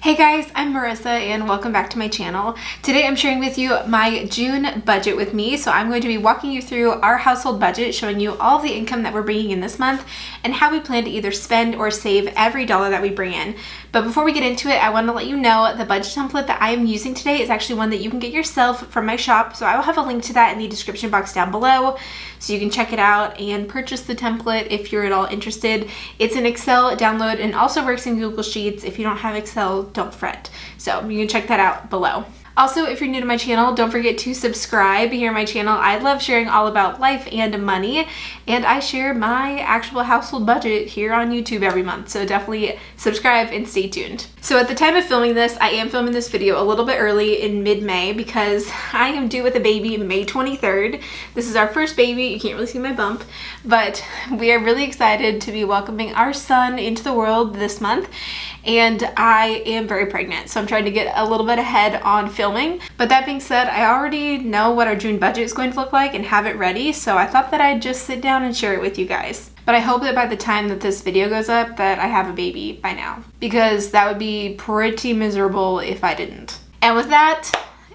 Hey guys, I'm Marissa and welcome back to my channel. Today I'm sharing with you my June budget with me. So I'm going to be walking you through our household budget, showing you all the income that we're bringing in this month and how we plan to either spend or save every dollar that we bring in. But before we get into it, I want to let you know the budget template that I am using today is actually one that you can get yourself from my shop. So I will have a link to that in the description box down below so you can check it out and purchase the template if you're at all interested. It's an Excel download and also works in Google Sheets. If you don't have Excel, don't fret. So you can check that out below. Also, if you're new to my channel, don't forget to subscribe here on my channel. I love sharing all about life and money, and I share my actual household budget here on YouTube every month. So definitely subscribe and stay tuned. So at the time of filming this, I am filming this video a little bit early in mid-May because I am due with a baby May 23rd. This is our first baby. You can't really see my bump, but we are really excited to be welcoming our son into the world this month. And I am very pregnant, so I'm trying to get a little bit ahead on filming. But that being said, I already know what our June budget is going to look like and have it ready, so I thought that I'd just sit down and share it with you guys. But I hope that by the time that this video goes up that I have a baby by now, because that would be pretty miserable if I didn't. And with that,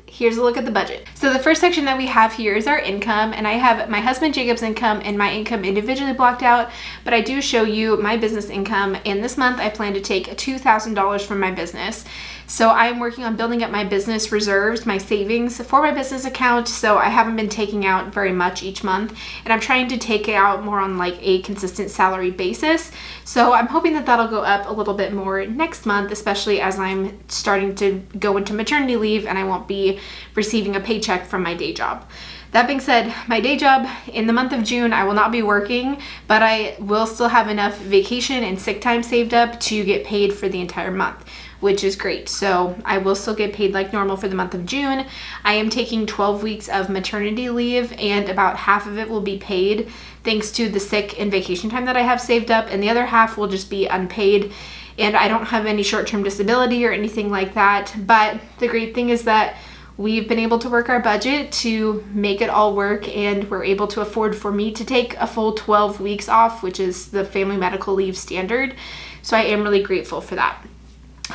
here's a look at the budget. So the first section that we have here is our income, and I have my husband Jacob's income and my income individually blocked out, but I do show you my business income, and this month I plan to take $2,000 from my business. So I'm working on building up my business reserves, my savings for my business account, so I haven't been taking out very much each month, and I'm trying to take it out more on like a consistent salary basis. So I'm hoping that that'll go up a little bit more next month, especially as I'm starting to go into maternity leave and I won't be receiving a paycheck from my day job. That being said, my day job in the month of June, I will not be working, but I will still have enough vacation and sick time saved up to get paid for the entire month, which is great. So I will still get paid like normal for the month of June. I am taking 12 weeks of maternity leave, and about half of it will be paid thanks to the sick and vacation time that I have saved up, and the other half will just be unpaid. And I don't have any short-term disability or anything like that. But the great thing is that we've been able to work our budget to make it all work, and we're able to afford for me to take a full 12 weeks off, which is the family medical leave standard. So I am really grateful for that.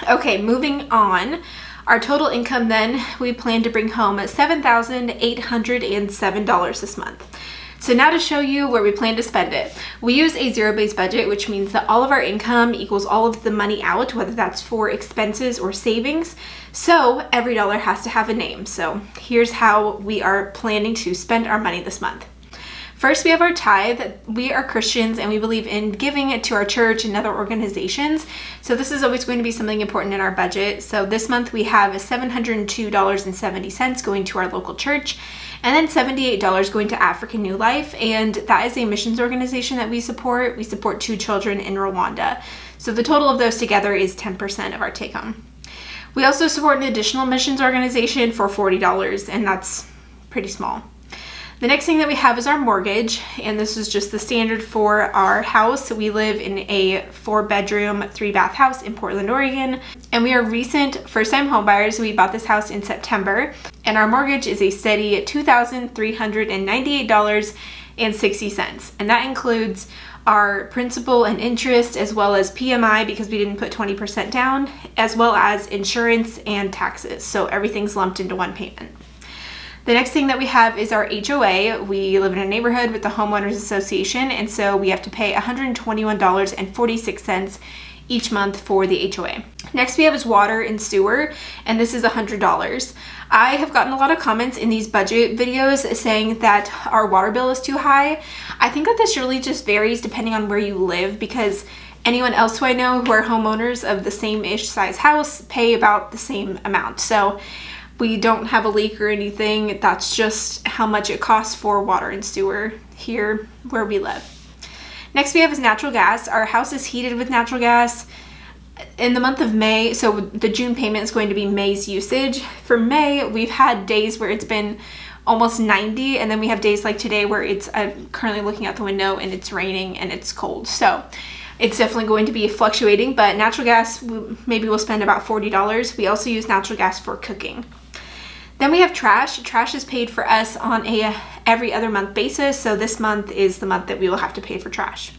Okay, moving on. Our total income then, we plan to bring home $7,807 this month. So now to show you where we plan to spend it. We use a zero-based budget, which means that all of our income equals all of the money out, whether that's for expenses or savings. So every dollar has to have a name. So here's how we are planning to spend our money this month. First, we have our tithe. We are Christians and we believe in giving it to our church and other organizations. So this is always going to be something important in our budget. So this month we have $702.70 going to our local church, and then $78 going to African New Life. And that is a missions organization that we support. We support 2 children in Rwanda. So the total of those together is 10% of our take home. We also support an additional missions organization for $40, and that's pretty small. The next thing that we have is our mortgage, and this is just the standard for our house. We live in a 4-bedroom, 3-bath house in Portland, Oregon, and we are recent first-time homebuyers. We bought this house in September, and our mortgage is a steady $2,398.60, and that includes our principal and interest, as well as PMI because we didn't put 20% down, as well as insurance and taxes. So everything's lumped into one payment. The next thing that we have is our HOA. We live in a neighborhood with the Homeowners Association, and so we have to pay $121.46 each month for the HOA. Next we have is water and sewer, and this is $100. I have gotten a lot of comments in these budget videos saying that our water bill is too high. I think that this really just varies depending on where you live, because anyone else who I know who are homeowners of the same-ish size house pay about the same amount. So we don't have a leak or anything. That's just how much it costs for water and sewer here where we live. Next we have is natural gas. Our house is heated with natural gas. In the month of May, so the June payment is going to be May's usage. For May, we've had days where it's been almost 90, and then we have days like today where I'm currently looking out the window and it's raining and it's cold. So it's definitely going to be fluctuating, but natural gas, maybe we'll spend about $40. We also use natural gas for cooking. Then we have trash. Trash is paid for us on a every other month basis, so this month is the month that we will have to pay for trash.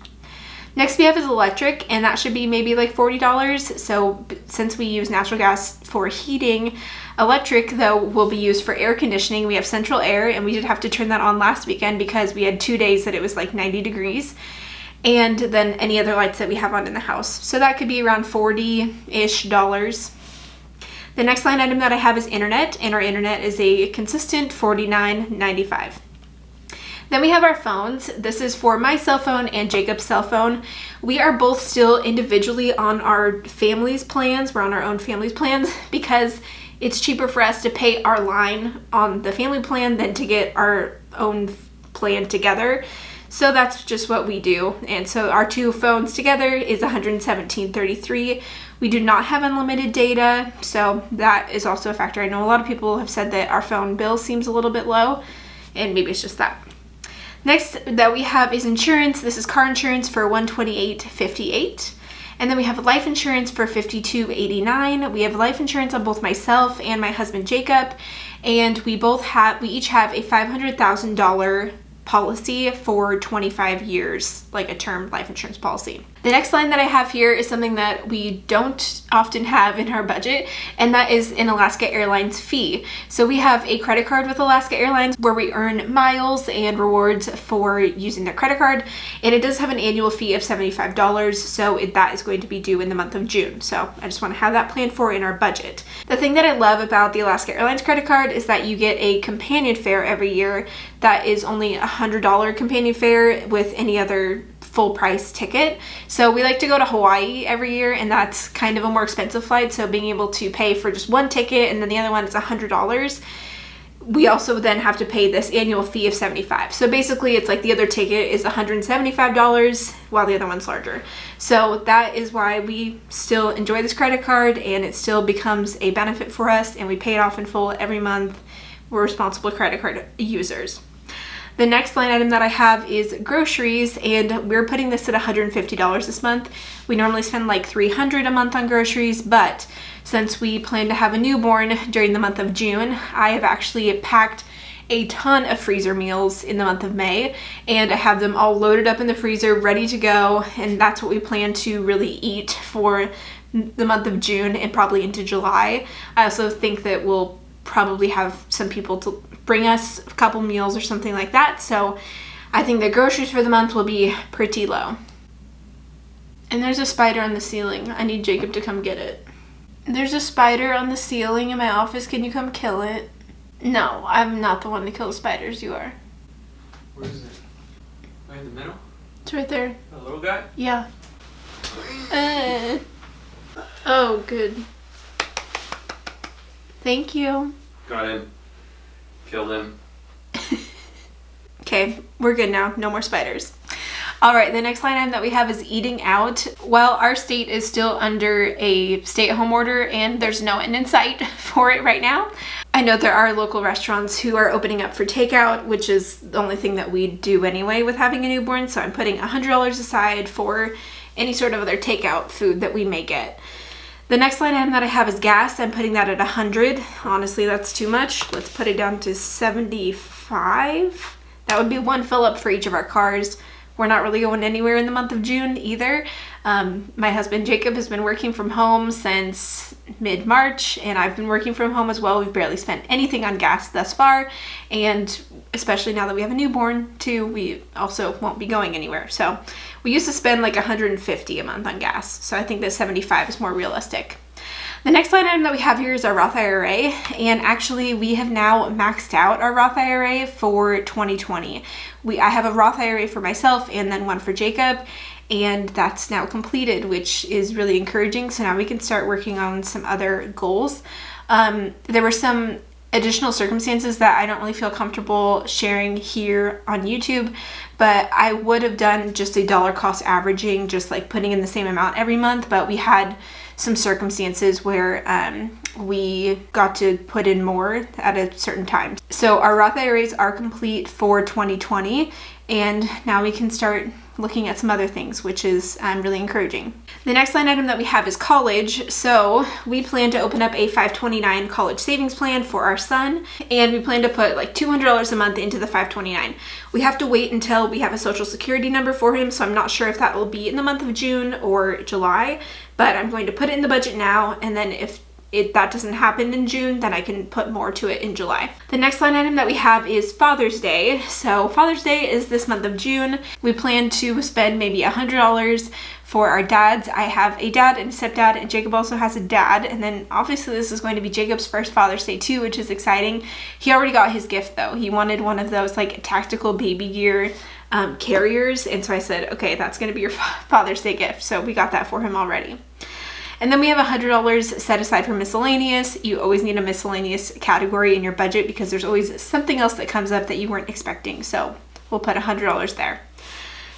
Next we have is electric, and that should be maybe like $40. So since we use natural gas for heating, electric though will be used for air conditioning. We have central air, and we did have to turn that on last weekend because we had 2 days that it was like 90 degrees. And then any other lights that we have on in the house. So that could be around $40-ish. The next line item that I have is internet, and our internet is a consistent $49.95. Then we have our phones. This is for my cell phone and Jacob's cell phone. We are both still individually on our family's plans. We're on our own family's plans because it's cheaper for us to pay our line on the family plan than to get our own plan together. So that's just what we do. And so our two phones together is $117.33. We do not have unlimited data, so that is also a factor. I know a lot of people have said that our phone bill seems a little bit low, and maybe it's just that. Next that we have is insurance. This is car insurance for $128.58. And then we have life insurance for $52.89. We have life insurance on both myself and my husband Jacob, and we each have a $500,000 policy for 25 years, like a term life insurance policy. The next line that I have here is something that we don't often have in our budget, and that is an Alaska Airlines fee. So we have a credit card with Alaska Airlines where we earn miles and rewards for using their credit card, and it does have an annual fee of $75, so that is going to be due in the month of June. So I just want to have that planned for in our budget. The thing that I love about the Alaska Airlines credit card is that you get a companion fare every year that is only a $100 companion fare with any other full price ticket. So we like to go to Hawaii every year, and that's kind of a more expensive flight, so being able to pay for just one ticket and then the other one is $100, we also then have to pay this annual fee of $75. So basically it's like the other ticket is $175 while the other one's larger. So that is why we still enjoy this credit card, and it still becomes a benefit for us, and we pay it off in full every month. We're responsible credit card users. The next line item that I have is groceries, and we're putting this at $150 this month. We normally spend like $300 a month on groceries, but since we plan to have a newborn during the month of June, I have actually packed a ton of freezer meals in the month of May, and I have them all loaded up in the freezer ready to go, and that's what we plan to really eat for the month of June and probably into July. I also think that we'll probably have some people to bring us a couple meals or something like that, so I think the groceries for the month will be pretty low. And there's a spider on the ceiling. I need Jacob to come get it. There's a spider on the ceiling in my office. Can you come kill it? No, I'm not the one to kill the spiders. You are. Where is it? Right in the middle? It's right there. The little guy? Yeah. Oh, good. Thank you. Got him. Killed him. Okay, we're good now. No more spiders. All right, the next line item that we have is eating out. Well, our state is still under a stay-at-home order, and there's no end in sight for it right now. I know there are local restaurants who are opening up for takeout, which is the only thing that we do anyway with having a newborn, so I'm putting $100 aside for any sort of other takeout food that we may get. The next line item that I have is gas. I'm putting that at 100. Honestly, that's too much. Let's put it down to 75. That would be one fill up for each of our cars. We're not really going anywhere in the month of June either. My husband Jacob has been working from home since mid-March, and I've been working from home as well. We've barely spent anything on gas thus far, and especially now that we have a newborn too, we also won't be going anywhere. So we used to spend like $150 a month on gas, so I think that 75 is more realistic. The next line item that we have here is our Roth IRA, and actually we have now maxed out our Roth IRA for 2020. I have a Roth IRA for myself and then one for Jacob, and that's now completed, which is really encouraging. So now we can start working on some other goals. There were some additional circumstances that I don't really feel comfortable sharing here on YouTube, but I would have done just a dollar cost averaging, just like putting in the same amount every month, but we had some circumstances where we got to put in more at a certain time. So our Roth IRAs are complete for 2020, and now we can start looking at some other things, which is really encouraging. The next line item that we have is college. So we plan to open up a $529 college savings plan for our son, and we plan to put like $200 a month into the $529. We have to wait until we have a social security number for him, so I'm not sure if that will be in the month of June or July, but I'm going to put it in the budget now, and then if that doesn't happen in June, then I can put more to it in July. The next line item that we have is Father's Day. So Father's Day is this month of June. We plan to spend maybe $100 for our dads. I have a dad and a stepdad, and Jacob also has a dad. And then obviously this is going to be Jacob's first Father's Day too, which is exciting. He already got his gift though. He wanted one of those like tactical baby gear carriers. And so I said, okay, that's going to be your Father's Day gift. So we got that for him already. And then we have $100 set aside for miscellaneous. You always need a miscellaneous category in your budget because there's always something else that comes up that you weren't expecting. So we'll put $100 there.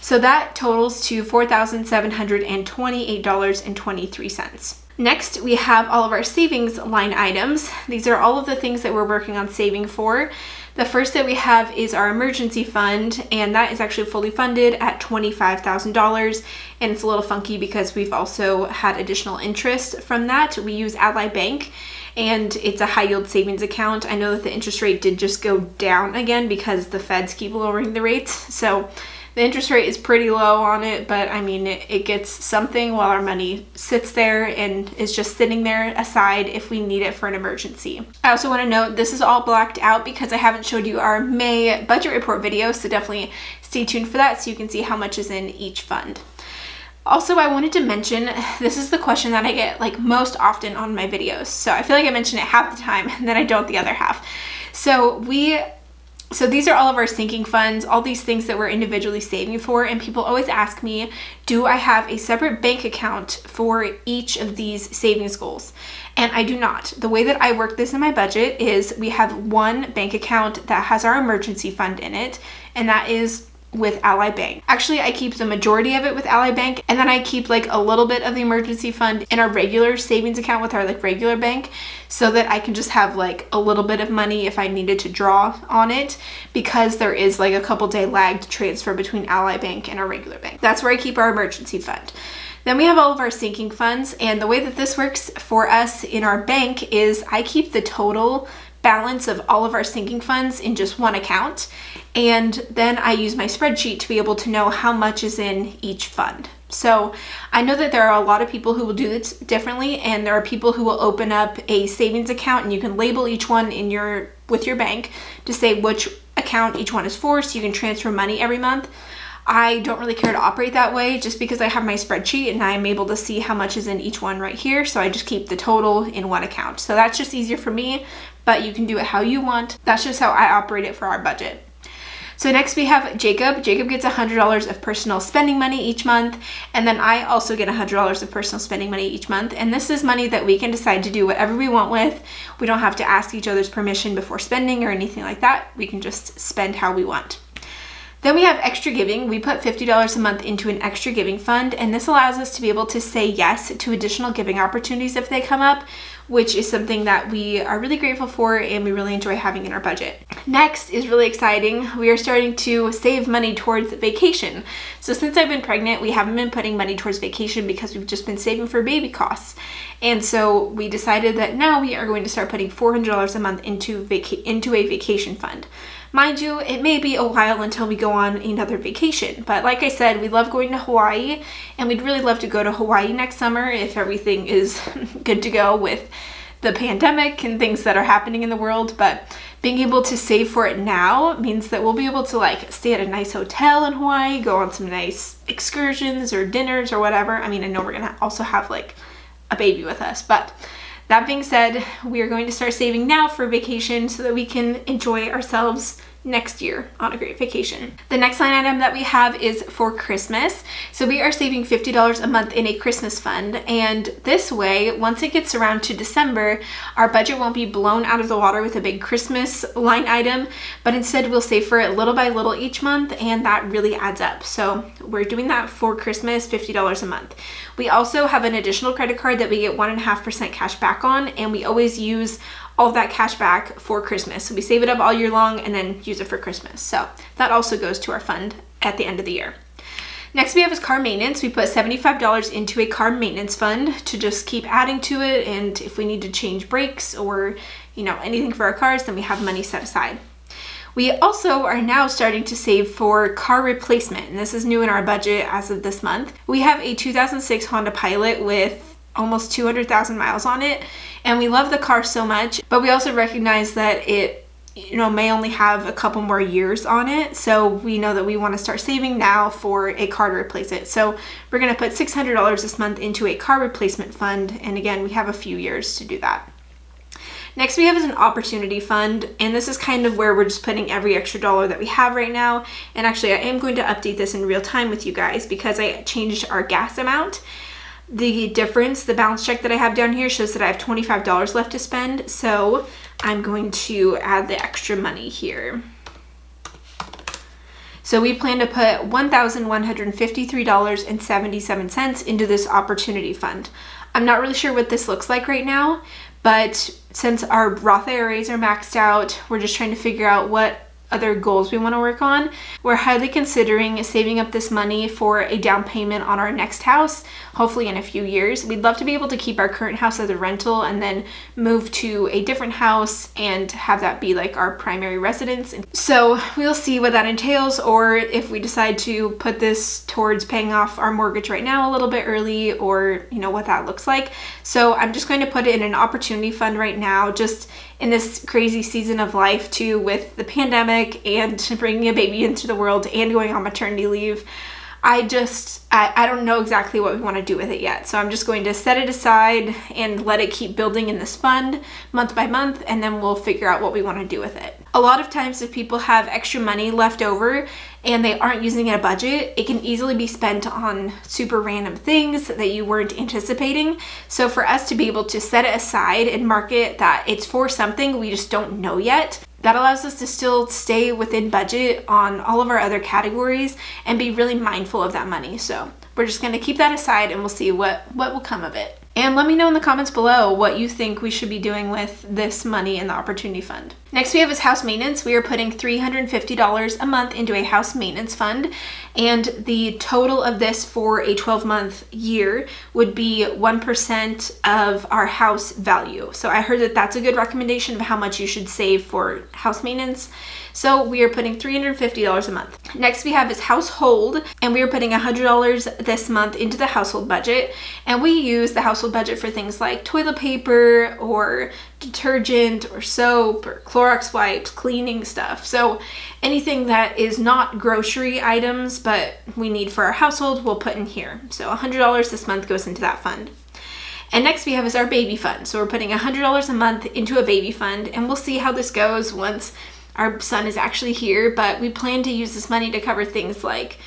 So that totals to $4,728.23. Next, we have all of our savings line items. These are all of the things that we're working on saving for. The first that we have is our emergency fund, and that is actually fully funded at $25,000. And it's a little funky because we've also had additional interest from that. We use Ally Bank, and it's a high yield savings account. I know that the interest rate did just go down again because the feds keep lowering the rates. So the interest rate is pretty low on it, but I mean, it gets something while our money sits there and is just sitting there aside if we need it for an emergency. I also want to note this is all blacked out because I haven't showed you our May budget report video, so definitely stay tuned for that so you can see how much is in each fund. Also, I wanted to mention, this is the question that I get like most often on my videos. So I feel like I mention it half the time and then I don't the other half. So these are all of our sinking funds, all these things that we're individually saving for, and people always ask me, do I have a separate bank account for each of these savings goals? And I do not. The way that I work this in my budget is we have one bank account that has our emergency fund in it, and that is with Ally Bank. Actually, I keep the majority of it with Ally Bank, and then I keep like a little bit of the emergency fund in our regular savings account with our like regular bank, so that I can just have like a little bit of money if I needed to draw on it, because there is like a couple day lagged transfer between Ally Bank and our regular bank. That's where I keep our emergency fund. Then we have all of our sinking funds, and the way that this works for us in our bank is I keep the total balance of all of our sinking funds in just one account, and then I use my spreadsheet to be able to know how much is in each fund. So I know that there are a lot of people who will do this differently, and there are people who will open up a savings account and you can label each one with your bank to say which account each one is for, so you can transfer money every month. I don't really care to operate that way just because I have my spreadsheet and I'm able to see how much is in each one right here. So I just keep the total in one account. So that's just easier for me, but you can do it how you want. That's just how I operate it for our budget. So next we have Jacob. Jacob gets $100 of personal spending money each month, and then I also get $100 of personal spending money each month. And this is money that we can decide to do whatever we want with. We don't have to ask each other's permission before spending or anything like that. We can just spend how we want. Then we have extra giving. We put $50 a month into an extra giving fund, and this allows us to be able to say yes to additional giving opportunities if they come up, which is something that we are really grateful for and we really enjoy having in our budget. Next is really exciting. We are starting to save money towards vacation. So since I've been pregnant, we haven't been putting money towards vacation because we've just been saving for baby costs. And so we decided that now we are going to start putting $400 a month into a vacation fund. Mind you, it may be a while until we go on another vacation, but like I said, we love going to Hawaii, and we'd really love to go to Hawaii next summer if everything is good to go with the pandemic and things that are happening in the world. But being able to save for it now means that we'll be able to like stay at a nice hotel in Hawaii, go on some nice excursions or dinners or whatever. I mean, I know we're gonna also have like a baby with us, but that being said, we are going to start saving now for vacation so that we can enjoy ourselves next year on a great vacation. The next line item that we have is for Christmas. So we are saving $50 a month in a Christmas fund, and this way, once it gets around to December, our budget won't be blown out of the water with a big Christmas line item, but instead we'll save for it little by little each month, and that really adds up. So we're doing that for Christmas, $50 a month. We also have an additional credit card that we get 1.5% cash back on, and we always use all of that cash back for Christmas. So we save it up all year long and then use it for Christmas. So that also goes to our fund at the end of the year. Next we have is car maintenance. We put $75 into a car maintenance fund to just keep adding to it, and if we need to change brakes or anything for our cars, then we have money set aside. We also are now starting to save for car replacement, and this is new in our budget as of this month. We have a 2006 Honda Pilot with almost 200,000 miles on it, and we love the car so much, but we also recognize that it may only have a couple more years on it, so we know that we want to start saving now for a car to replace it. So we're going to put $600 this month into a car replacement fund, and again, we have a few years to do that. Next we have is an opportunity fund, and this is kind of where we're just putting every extra dollar that we have right now. And actually I am going to update this in real time with you guys because I changed our gas amount. The difference, the balance check that I have down here shows that I have $25 left to spend, so I'm going to add the extra money here. So we plan to put $1,153.77 into this opportunity fund. I'm not really sure what this looks like right now, but since our Roth IRAs are maxed out, we're just trying to figure out what other goals we want to work on. We're highly considering saving up this money for a down payment on our next house, hopefully in a few years. We'd love to be able to keep our current house as a rental and then move to a different house and have that be like our primary residence. So we'll see what that entails, or if we decide to put this towards paying off our mortgage right now a little bit early, or what that looks like. So I'm just going to put it in an opportunity fund right now, just in this crazy season of life too, with the pandemic and bringing a baby into the world and going on maternity leave. I don't know exactly what we want to do with it yet. So I'm just going to set it aside and let it keep building in this fund month by month, and then we'll figure out what we want to do with it. A lot of times if people have extra money left over and they aren't using a budget, it can easily be spent on super random things that you weren't anticipating. So for us to be able to set it aside and mark it that it's for something we just don't know yet, that allows us to still stay within budget on all of our other categories and be really mindful of that money. So we're just going to keep that aside and we'll see what will come of it. And let me know in the comments below what you think we should be doing with this money in the opportunity fund. Next we have is house maintenance. We are putting $350 a month into a house maintenance fund, and the total of this for a 12-month year would be 1% of our house value. So I heard that that's a good recommendation of how much you should save for house maintenance. So we are putting $350 a month. Next we have is household, and we are putting $100 this month into the household budget, and we use the household budget for things like toilet paper or detergent or soap or Clorox wipes, cleaning stuff. So anything that is not grocery items but we need for our household, we'll put in here. So $100 this month goes into that fund. And next we have is our baby fund. So we're putting $100 a month into a baby fund, and we'll see how this goes once our son is actually here, but we plan to use this money to cover things like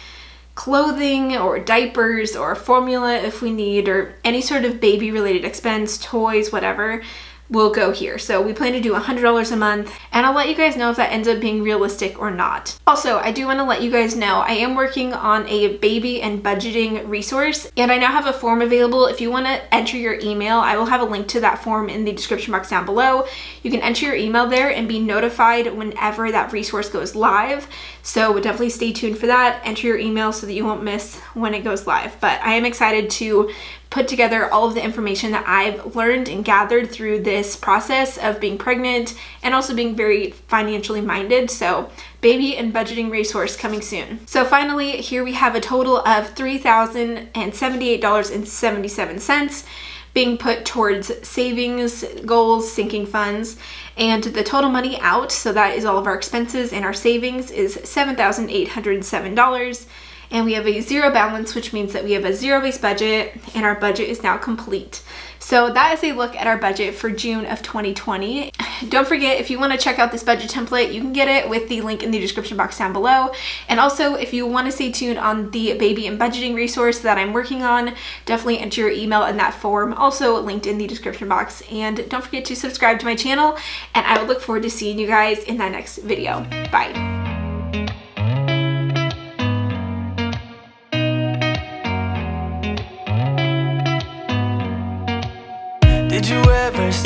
clothing or diapers or formula if we need, or any sort of baby related expense, toys, whatever, will go here. So we plan to do $100 a month, and I'll let you guys know if that ends up being realistic or not. Also, I do want to let you guys know I am working on a baby and budgeting resource, and I now have a form available. If you want to enter your email, I will have a link to that form in the description box down below. You can enter your email there and be notified whenever that resource goes live. So definitely stay tuned for that. Enter your email so that you won't miss when it goes live. But I am excited to put together all of the information that I've learned and gathered through this process of being pregnant and also being very financially minded. So baby and budgeting resource coming soon. So finally, here we have a total of $3,078.77 being put towards savings goals, sinking funds, and the total money out, so that is all of our expenses and our savings, is $7,807. And we have a zero balance, which means that we have a zero-based budget, and our budget is now complete. So that is a look at our budget for June of 2020. Don't forget, if you want to check out this budget template, you can get it with the link in the description box down below. And also, if you want to stay tuned on the baby and budgeting resource that I'm working on, definitely enter your email in that form, also linked in the description box. And don't forget to subscribe to my channel, and I will look forward to seeing you guys in that next video. Bye. Did you ever stop?